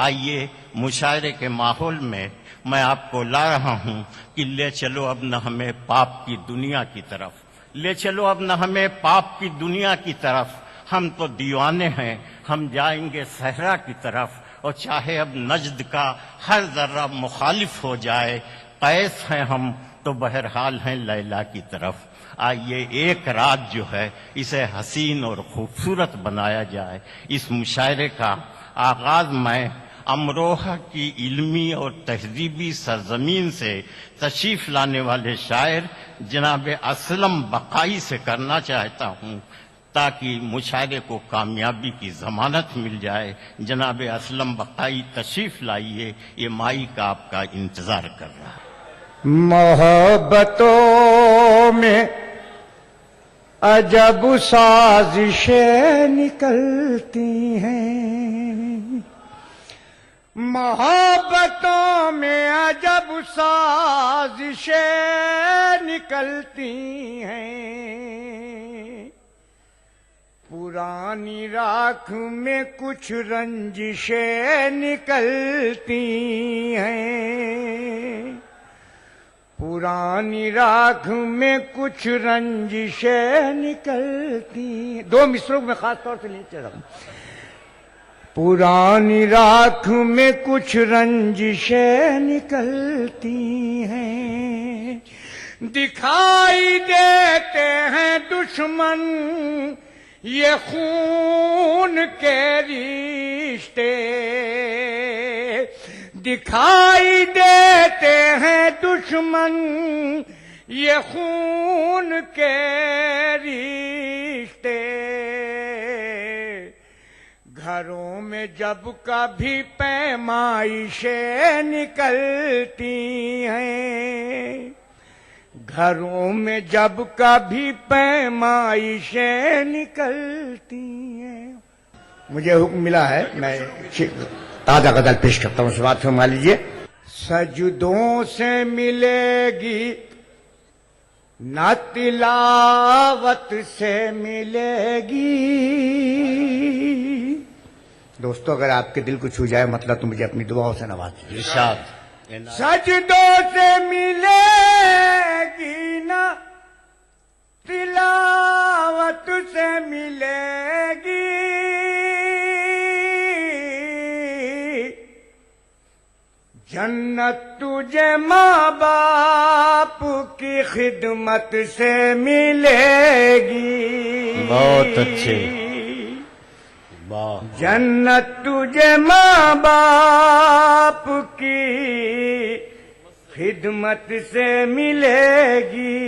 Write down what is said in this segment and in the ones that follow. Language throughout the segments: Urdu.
آئیے مشاعرے کے ماحول میں میں آپ کو لا رہا ہوں کہ لے چلو اب نہ ہمیں پاپ کی دنیا کی طرف، لے چلو اب نہ ہمیں پاپ کی دنیا کی طرف، ہم تو دیوانے ہیں، ہم جائیں گے صحرا کی طرف، اور چاہے اب نجد کا ہر ذرہ مخالف ہو جائے، قیس ہیں ہم تو بہرحال ہیں لیلا کی طرف۔ آئیے ایک رات جو ہے اسے حسین اور خوبصورت بنایا جائے۔ اس مشاعرے کا آغاز میں امروہہ کی علمی اور تہذیبی سرزمین سے تشریف لانے والے شاعر جناب اسلم بقائی سے کرنا چاہتا ہوں تاکہ مشاعرے کو کامیابی کی ضمانت مل جائے۔ جناب اسلم بقائی تشریف لائیے، یہ مائک آپ کا انتظار کر رہا ہے۔ محبتوں میں عجب سازشیں نکلتی ہیں، محبتوں میں عجب سازشیں نکلتی ہیں، پرانی راکھ میں کچھ رنجشیں نکلتی ہیں، پرانی راکھ میں کچھ رنجشیں نکلتی ہیں۔ دو مصروں میں خاص طور سے لیتے رہا۔ پرانی راکھ میں کچھ رنجشیں نکلتی ہیں، دکھائی دیتے ہیں دشمن یہ خون کے رشتے، دکھائی دیتے ہیں دشمن یہ خون کے رشتے، گھروں میں جب کبھی پیمائشیں نکلتی ہیں، گھروں میں جب کبھی پیمائشیں نکلتی ہیں۔ مجھے حکم ملا ہے، میں تازہ غزل پیش کرتا ہوں، سماعت فرما لیجیے۔ سجدوں سے ملے گی نہ تلاوت سے ملے گی۔ دوستو اگر آپ کے دل کو چھو جائے مطلب تو مجھے اپنی دعاؤں سے نواز دیجیے۔ ارشاد۔ سجدوں سے ملے گی نہ تلاوت سے ملے گی، جنت تجھے ماں باپ کی خدمت سے ملے گی۔ بہت اچھے، جنت تجھے ماں باپ کی خدمت سے ملے گی،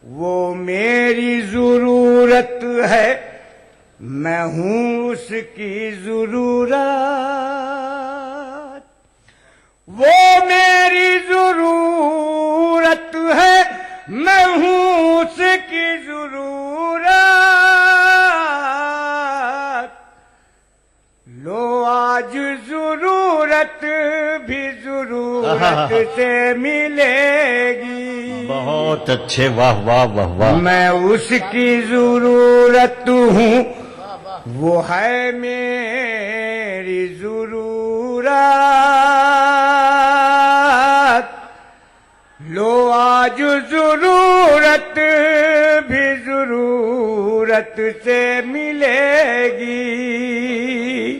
وہ میری ضرورت ہے میں ہوں اس کی ضرورت، وہ میری ضرورت ہے میں ہوں اس کی ضرورت، لو آج ضرورت بھی ضرورت سے ملے گی۔ بہت اچھے، واہ واہ واہ واہ۔ میں اس کی ضرورت ہوں، وہ ہے میری ضرورت، لو آج ضرورت بھی ضرورت سے ملے گی۔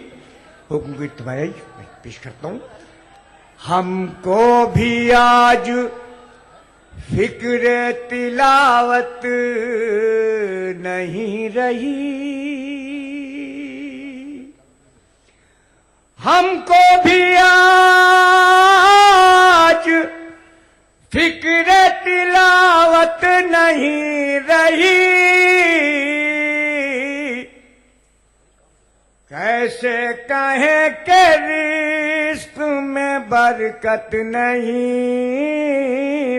حکم کی اتباعی پیش کرتا ہوں۔ ہم کو بھی آج فکر تلاوت نہیں رہی، ہم کو بھی آج فکر تلاوت نہیں رہی، کیسے کہیں کہ رزق میں برکت نہیں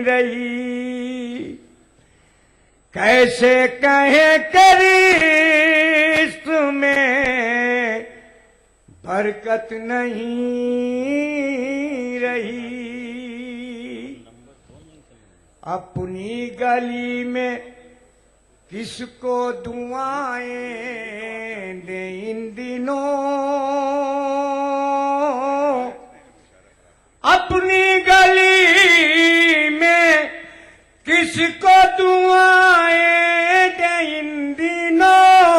رہی، کیسے کہیں کہ رزق میں برکت نہیں رہی، اپنی گلی میں کس کو دعائیں دیں ان دنوں، اپنی گلی میں کس کو دعائیں دیں ان دنوں،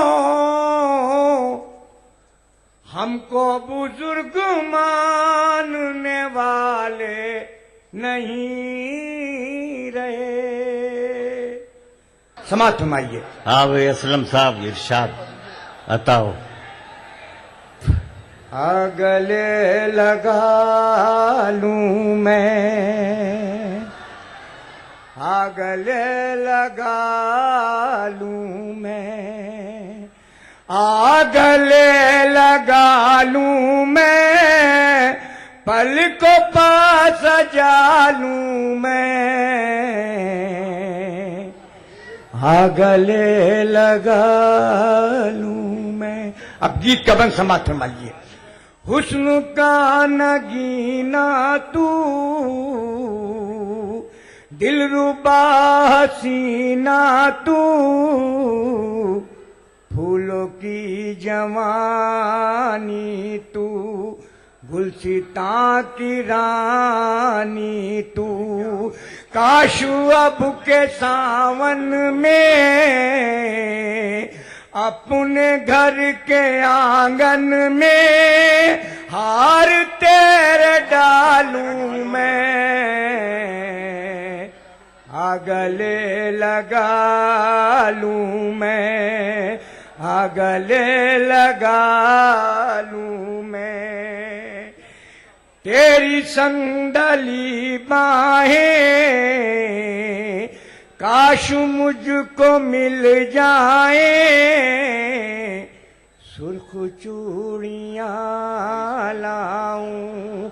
ہم کو بزرگ ماننے والے نہیں رہے۔ سماعت فرمائیے۔ ہاں بھائی اسلم صاحب ارشاد عطاؤ۔ گلے لگا لوں میں، گلے لگا لوں میں، گلے لگا لوں میں، پل کو پاس سجا لوں میں، گلے لگا لوں میں۔ اب گیت کا بند سماعت فرمائیے۔ حسن کا نگینا تو، دل ربا حسینہ تو، پھولوں کی جوانی تو، گلستاں کی رانی تو، کاش اب کے ساون میں اپنے گھر کے آنگن میں ہار تیرے ڈالوں میں، گلے لگا لوں میں، گلے لگا لوں میں، تیری سنڈلی باہیں کاش مجھ کو مل جائیں، سرخ چوڑیاں لاؤں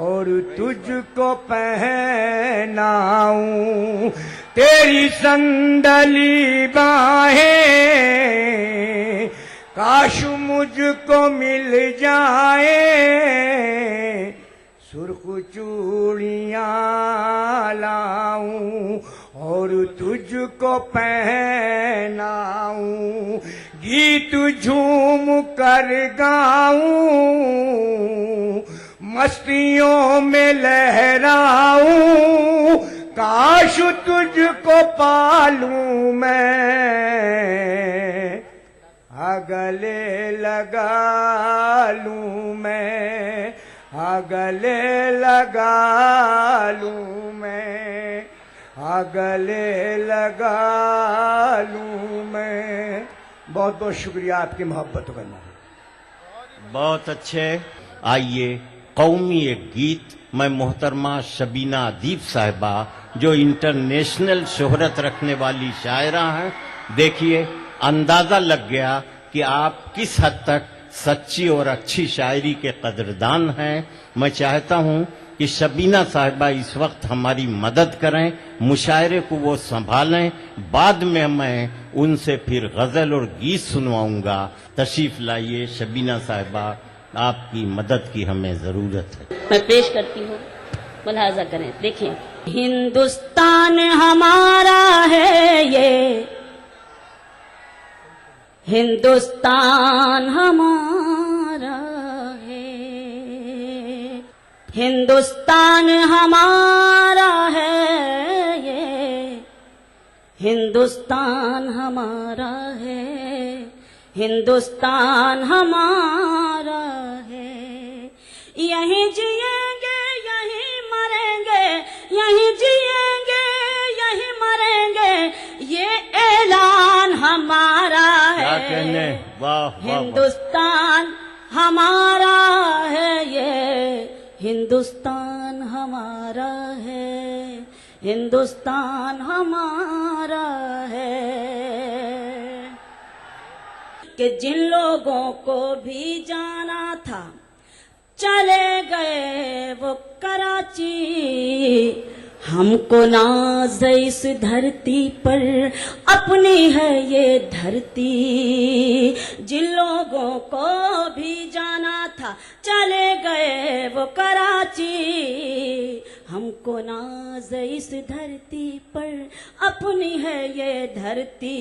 اور تجھ کو پہناؤں، تیری سنڈلی باہیں کاش مجھ کو مل جائیں، سرخ چوڑیاں لاؤں اور تجھ کو پہناؤں، گیت جھوم کر گاؤں، مستیوں میں لہراؤں، کاش تجھ کو پالوں میں، گلے لگا لوں میں، گلے لگا لوں میں، گلے لگا لوں میں۔ بہت بہت شکریہ آپ کی محبت کرنا۔ بہت اچھے۔ آئیے قومی ایک گیت میں محترمہ شبینہ ادیب صاحبہ جو انٹرنیشنل شہرت رکھنے والی شاعرہ ہیں، دیکھیے اندازہ لگ گیا کہ آپ کس حد تک سچی اور اچھی شاعری کے قدردان ہیں۔ میں چاہتا ہوں کہ شبینہ صاحبہ اس وقت ہماری مدد کریں، مشاعرے کو وہ سنبھالیں، بعد میں میں ان سے پھر غزل اور گیت سنواؤں گا۔ تشریف لائیے شبینہ صاحبہ، آپ کی مدد کی ہمیں ضرورت ہے۔ میں پیش کرتی ہوں، ملاحظہ کریں۔ دیکھیں، ہندوستان ہمارا ہے یہ، ہندوستان ہمارا ہے، ہندوستان ہمارا ہے یہ، ہندوستان ہمارا ہے، ہندوستان ہمارا ہے، یہیں جئیں گے یہیں مریں گے، یہیں جئیں گے یہیں مریں گے، یہ اعلان ہمارا ہے۔ کیا کہنے، واہ واہ۔ ہندوستان ہمارا ہے یہ، ہندوستان ہمارا ہے، ہندوستان ہمارا ہے، کہ جن لوگوں کو بھی جانا تھا چلے گئے وہ کراچی، ہم کو ناز اس دھرتی پر اپنی ہے یہ دھرتی، جن لوگوں کو بھی جانا تھا چلے گئے وہ کراچی، ہم کو ناز اس دھرتی پر اپنی ہے یہ دھرتی،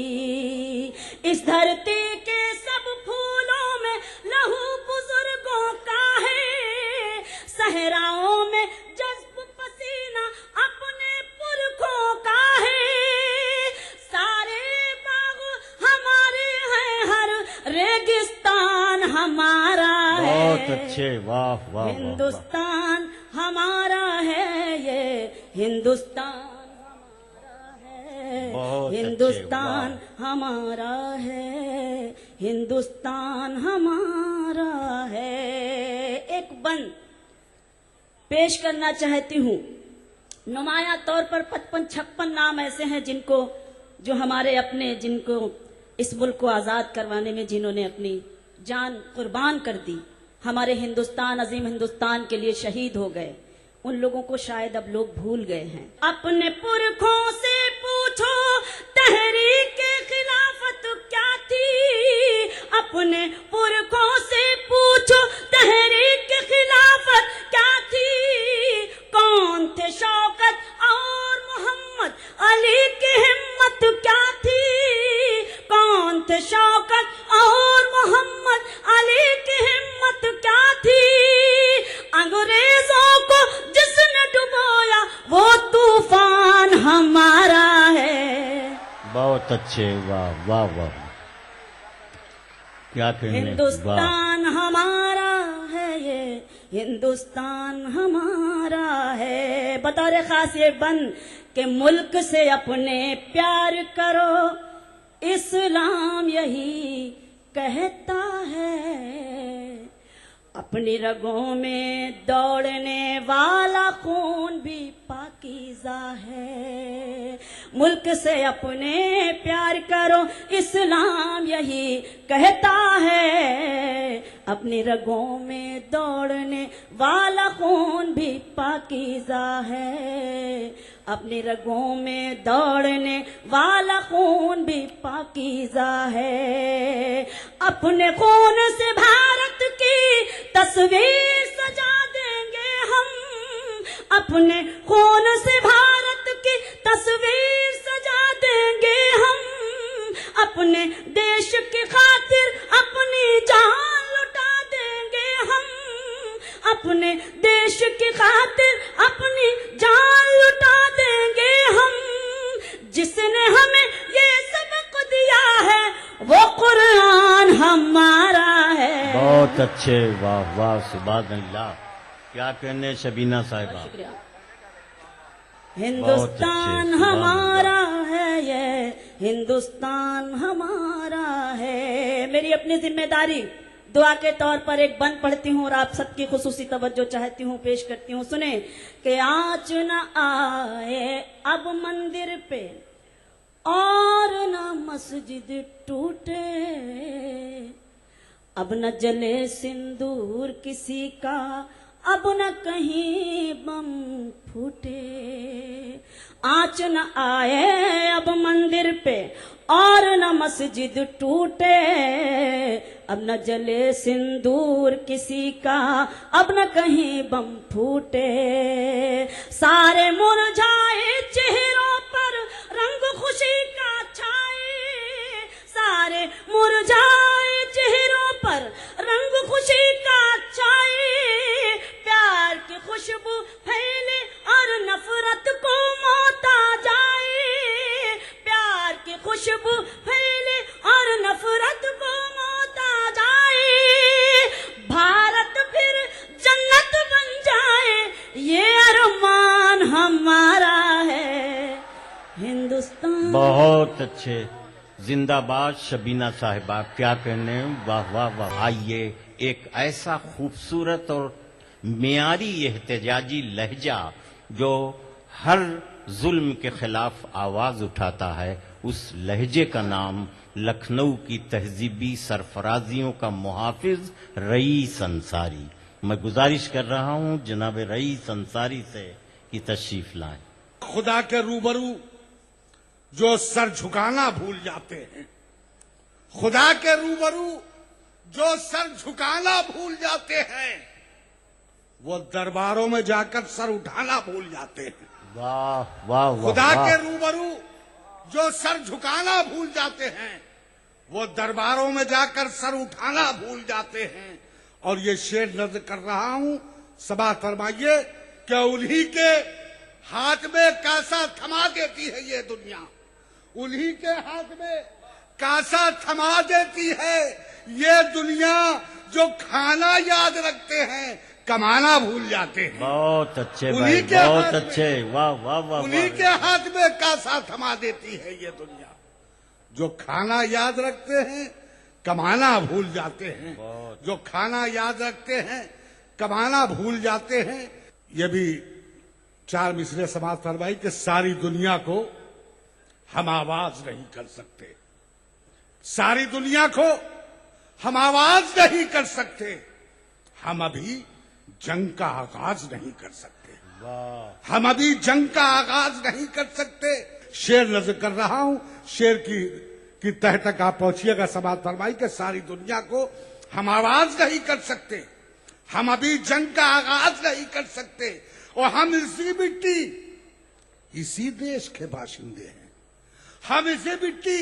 اس دھرتی کے سب پھولوں میں لہو بزرگوں کا ہے، صحراؤں میں جذب پسینہ اپنے پرکھوں کا ہے، سارے باغ ہمارے ہیں، ہر ریگستان ہمارا ہے، بہت اچھے، واہ واہ واہ، ہندوستان ہمارا ہے، یہ ہندوستان ہمارا ہے، بہت اچھے، ہندوستان ہمارا ہے، ہندوستان ہمارا ہے۔ ایک بند پیش کرنا چاہتی ہوں، نمایاں طور پر 55-56 نام ایسے ہیں جن کو، جو ہمارے اپنے، جن کو اس ملک کو آزاد کروانے میں جنہوں نے اپنی جان قربان کر دی، ہمارے ہندوستان، عظیم ہندوستان کے لیے شہید ہو گئے، ان لوگوں کو شاید اب لوگ بھول گئے ہیں۔ اپنے پرکھوں سے پوچھو تحریک خلافت کیا تھی، اپنے پرکھوں سے پوچھو تحریک خلافت کیا تھی، کون تھے شوکت اور محمد علی کی ہمت کیا تھی، کون تھے شوکت اور محمد علی کی ہمت کیا تھی، انگریزوں کو جس نے ڈبویا وہ طوفان ہمارا ہے، بہت اچھے، واہ واہ واہ، کیا کہنے، واہ، ہندوستان ہمارا ہے، یہ ہندوستان ہمارا ہے۔ بطور خاص یہ بند کہ ملک سے اپنے پیار کرو، اسلام یہی کہتا ہے، اپنی رگوں میں دوڑنے والا خون بھی پاکیزہ ہے، ملک سے اپنے پیار کرو، اسلام یہی کہتا ہے، اپنی رگوں میں دوڑنے والا خون بھی پاکیزہ ہے، اپنی رگوں میں دوڑنے والا خون بھی پاکیزہ ہے، اپنے خون سے بھارت کی تصویر سجا دیں گے ہم، اپنے خون سے بھارت کی تصویر سجا دیں گے ہم، اپنے دیش کی خاطر اپنی جان لٹا دیں گے ہم، اپنے دیش کی خاطر اپنی جان لٹا دیں گے ہم، جس نے ہمیں یہ سبق دیا ہے وہ قرآن ہمارا ہے۔ بہت اچھے، واہ واہ، سبحان اللہ، کیا کہنے شبینہ صاحبہ، شکریہ۔ ہندوستان ہمارا ہے، یہ ہندوستان ہمارا ہے۔ میری اپنی ذمہ داری دعا کے طور پر ایک بند پڑھتی ہوں اور آپ سب کی خصوصی توجہ چاہتی ہوں، پیش کرتی ہوں، سنیں کہ آنچ نہ آئے اب مندر پہ اور نہ مسجد ٹوٹے، اب نہ جلے سندور کسی کا، اب نہ کہیں بم پھوٹے، آنچ نہ آئے اب مندر پہ اور نہ مسجد ٹوٹے، اب نہ جلے سندور کسی کا، اب نہ کہیں بم پھوٹے، سارے مرجھائے چہروں پر رنگ خوشی کا چھائے، سارے مرجھائے چہروں پر رنگ خوشی کا چھائے، پیار کی خوشبو پھیلے اور نفرت کو موت آ جائے، پیار کی خوشبو پھیلے اور نفرت کو موت آ جائے، بھارت پھر جنت بن جائے، یہ ارمان ہمارا ہے، ہندوستان۔ بہت اچھے، زندہ باد شبینہ صاحبہ، کیا کہنے، واہ واہ واہ۔ آئیے ایک ایسا خوبصورت اور معیاری احتجاجی لہجہ جو ہر ظلم کے خلاف آواز اٹھاتا ہے، اس لہجے کا نام لکھنؤ کی تہذیبی سرفرازیوں کا محافظ رئیس انصاری۔ میں گزارش کر رہا ہوں جناب رئیس انصاری سے کہ تشریف لائیں۔ خدا کے روبرو جو سر جھکانا بھول جاتے ہیں، خدا کے روبرو جو سر جھکانا بھول جاتے ہیں، وہ درباروں میں جا کر سر اٹھانا بھول جاتے ہیں. واہ واہ واہ خدا واہ. کے روبرو جو سر جھکانا بھول جاتے ہیں وہ درباروں میں جا کر سر اٹھانا بھول جاتے ہیں. اور یہ شعر نظر کر رہا ہوں، سماعت فرمائیے کہ انہی کے ہاتھ میں کاسا تھما دیتی ہے یہ دنیا، انہی کے ہاتھ میں کاسا تھما دیتی ہے یہ دنیا، جو کھانا یاد رکھتے ہیں کمانا بھول جاتے ہیں. بہت اچھے انہی بھائی، کے ہاتھ بہت میں- اچھے. واہ واہ واہ انہی واہ. کے ہاتھ میں کاسا تھما دیتی ہے یہ دنیا، جو کھانا یاد رکھتے ہیں کمانا بھول جاتے ہیں. جو کھانا یاد رکھتے ہیں کمانا بھول جاتے ہیں. یہ بھی 4 مصرے سماعت فرمائی کہ ساری دنیا کو ہم آواز نہیں کر سکتے، ساری دنیا کو ہم آواز نہیں کر سکتے، ہم ابھی جنگ کا آغاز نہیں کر سکتے، ہم ابھی جنگ کا آغاز نہیں کر سکتے. شعر نظر کر رہا ہوں، شعر کی تہ تک آپ پہنچیے گا. سماعت فرمائی کہ ساری دنیا کو ہم آواز نہیں کر سکتے، ہم ابھی جنگ کا آغاز نہیں کر سکتے، اور ہم اسی مٹی اسی دیش کے باشندے ہیں، ہم اسی مٹی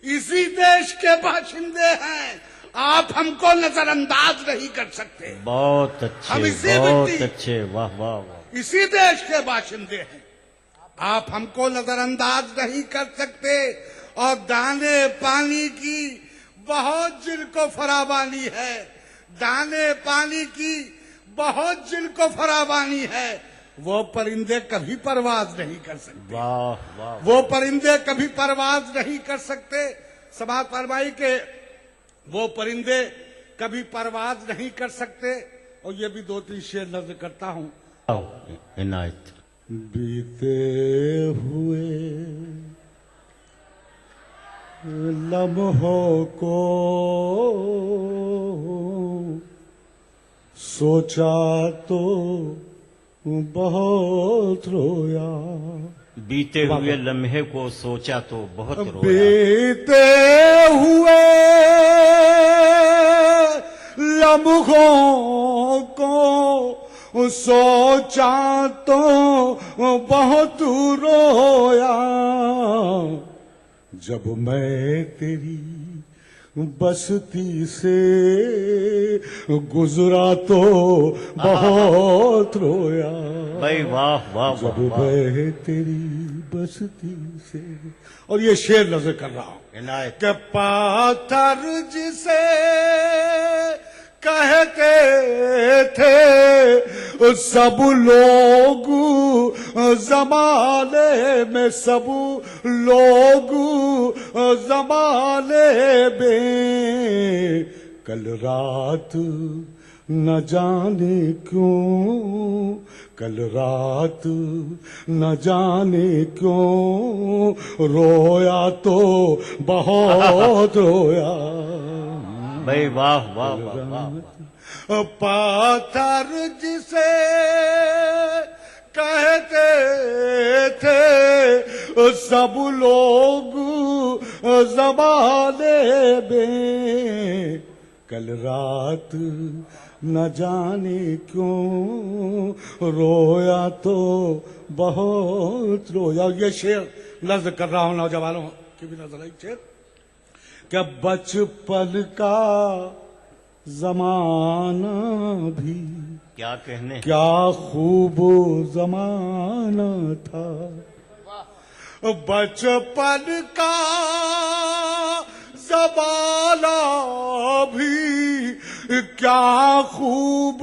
اسی دیش کے باشندے ہیں. آپ ہم کو نظر انداز نہیں کر سکتے، بہت ہم اچھے اسی بہت مٹی- اچھے. واہ واہ واہ. اسی دیش کے باشندے ہیں، آپ ہم کو نظر انداز نہیں کر سکتے. اور دانے پانی کی بہت جن کو فراوانی ہے، دانے پانی کی بہت جن کو فراوانی ہے، وہ پرندے کبھی پرواز نہیں کر سکتے، واہ واہ. وہ پرندے کبھی پرواز نہیں کر سکتے. سماعت فرمائی کہ وہ پرندے کبھی پرواز نہیں کر سکتے. اور یہ بھی 2-3 شعر نظر کرتا ہوں. عنایت. بیتے ہوئے لمحوں کو سوچا تو بہت رویا، بیتے ہوئے لمحے کو سوچا تو بہت رویا. بیتے ہوئے لمحوں کو سوچا تو بہت رویا، جب میں تیری بستی سے گزرا تو بہت رویا. بھائی واہ واہ جب واہ واہ. میں تیری بستی سے. اور یہ شعر نظر کر رہا ہوں عنایت. کہ پاتھر جسے کہتے تھے سب لوگ زمانے میں، سب لوگ زمانے میں، کل رات نہ جانے کیوں، کل رات نہ جانے کیوں رویا تو بہت رویا. بھائی واہ واہ واہ واہ. پاتھر جسے کہتے تھے سب لوگ زمانے میں، کل رات نہ جانے کیوں رویا تو بہت رویا. یہ شعر نظر کر رہا ہوں، نوجوانوں کی بھی نظر آئی شعر کہ بچپن کا زمانہ بھی کیا کہنے. کیا خوب زمانہ تھا، بچپن کا زمانہ بھی کیا خوب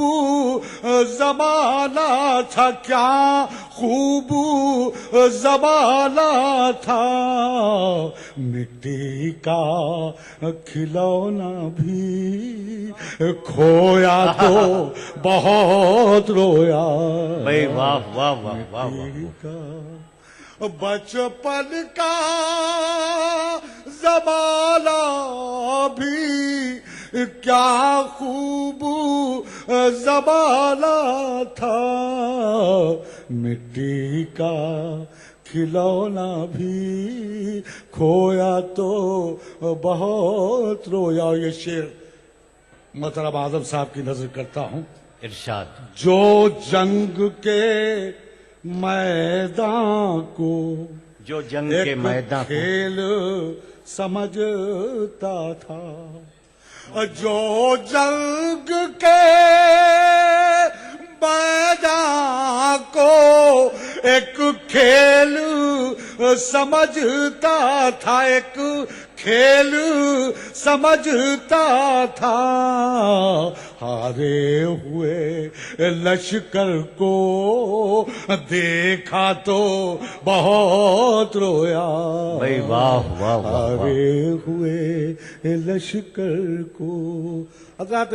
زمانہ تھا، کیا خوب زمانہ تھا. مٹی کا کھلونا بھی کھویا تو بہت رویا. بھائی واہ واہ واہ واہ واہ. مٹی کا بچپن کا زمانہ بھی کیا خوب زمانہ تھا، مٹی کا کھلونا بھی کھویا تو بہت رویا. یہ شعر محترم اعظم صاحب کی نظر کرتا ہوں ارشاد. جو جنگ کے میدان کو جو جنگ کے ایک میدان کو کھیل سمجھتا تھا، جو جنگ کے میدان کو ایک کھیل سمجھتا تھا، ایک کھیل سمجھتا تھا، ہارے ہوئے لشکر کو دیکھا تو بہت رویا. بھائی واہ واہ واہ واہ. ہارے ہوئے لشکر کو. حضرات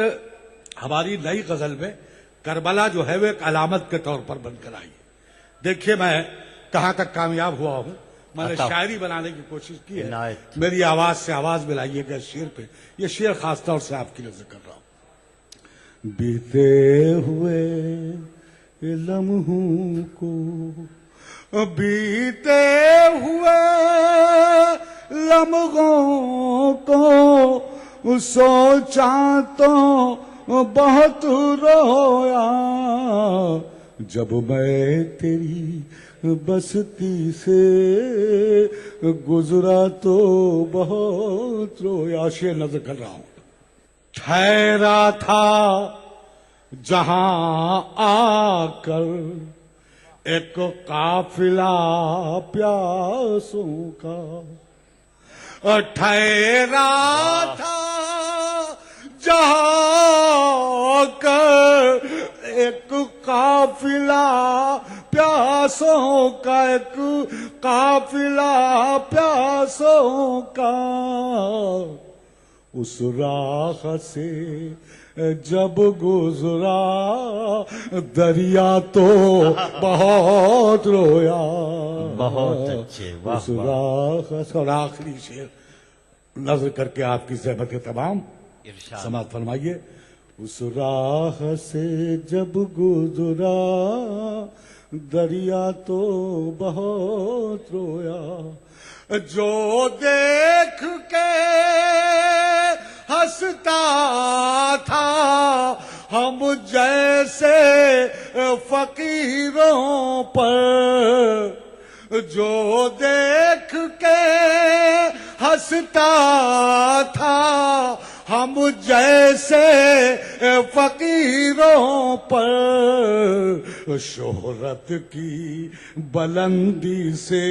ہماری نئی غزل میں کربلا جو ہے وہ ایک علامت کے طور پر بن کر آئی. دیکھیے میں کہاں تک کامیاب ہوا ہوں. میں نے عطا. شاعری بنانے کی کوشش کی ہے. عنایت. میری آواز سے آواز ملائیے گا شعر پہ. یہ شعر خاص طور سے آپ کے لیے ذکر کر رہا ہوں. بیتے ہوئے لمحوں کو، بیتے ہوئے لمحوں کو سوچا تو بہت رویا، جب میں تیری بستی سے گزرا تو بہت رویا. شعر نظر کر رہا ہوں. ٹھہرا تھا جہاں آ کر ایک قافلہ پیاسوں کا، ٹھہرا تھا جہاں کر ایک قافلہ پیاسوں کا، ایک قافلہ پیاسوں کا. اس راہ سے جب گزرا دریا تو بہت رویا. بہت اچھے. واہ اس واہ. راہ سے. اور آخری شعر نظر کر کے آپ کی زحمت کے تمام ارشاد. سماعت فرمائیے. اس راہ سے جب گزرا دریا تو بہت رویا، جو دیکھ کے ہنستا تھا ہم جیسے فقیروں پر، جو دیکھ کے ہنستا تھا ہم جیسے فقیروں پر، شہرت کی بلندی سے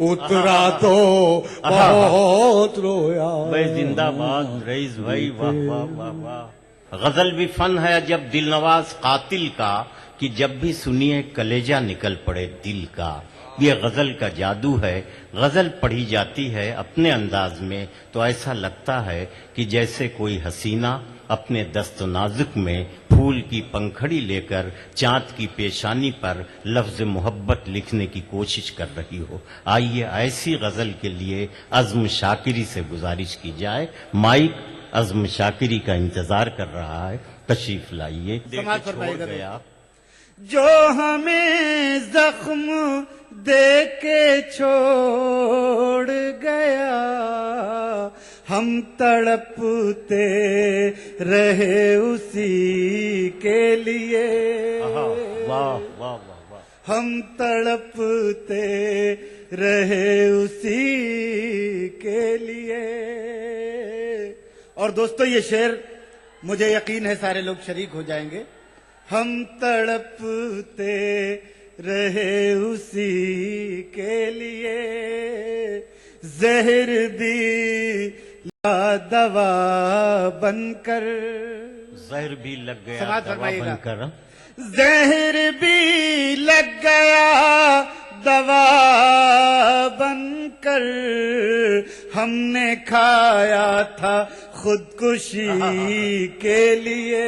اترا تو بہت رویا. بھائی زندہ باد رئیس بھائی. واہ واہ واہ واہ. غزل بھی فن ہے جب دل نواز قاتل کا، کہ جب بھی سنیے کلیجہ نکل پڑے دل کا. یہ غزل کا جادو ہے. غزل پڑھی جاتی ہے اپنے انداز میں تو ایسا لگتا ہے کہ جیسے کوئی حسینہ اپنے دست نازک میں پھول کی پنکھڑی لے کر چاند کی پیشانی پر لفظ محبت لکھنے کی کوشش کر رہی ہو. آئیے ایسی غزل کے لیے عزم شاکری سے گزارش کی جائے. مائک عزم شاکری کا انتظار کر رہا ہے. تشریف لائیے. سماعت فرمائیے گا. چھوڑ گیا. جو ہمیں زخم دے کے چھوڑ گیا، ہم تڑپتے رہے اسی کے لیے. واہ واہ واہ واہ. ہم تڑپتے رہے اسی کے لیے. اور دوستو یہ شعر مجھے یقین ہے سارے لوگ شریک ہو جائیں گے. ہم تڑپتے رہے اسی کے لیے، زہر بھی لا دوا بن کر. زہر بھی لگ گیا سماعت دوا فرمائیے بن گا. کر. زہر بھی لگ گیا دوا بن کر، ہم نے کھایا تھا خودکشی کے لیے.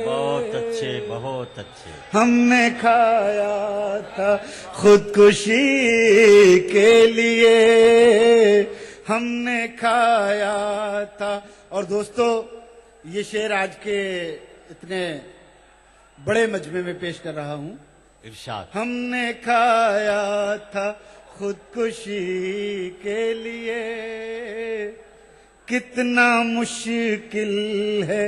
بہت اچھے بہت اچھے. ہم نے کھایا تھا خودکشی کے لیے، ہم نے کھایا تھا. اور دوستو یہ شعر آج کے اتنے بڑے مجمع میں پیش کر رہا ہوں. ارشاد. ہم نے کھایا تھا خودکشی کے لیے، کتنا مشکل ہے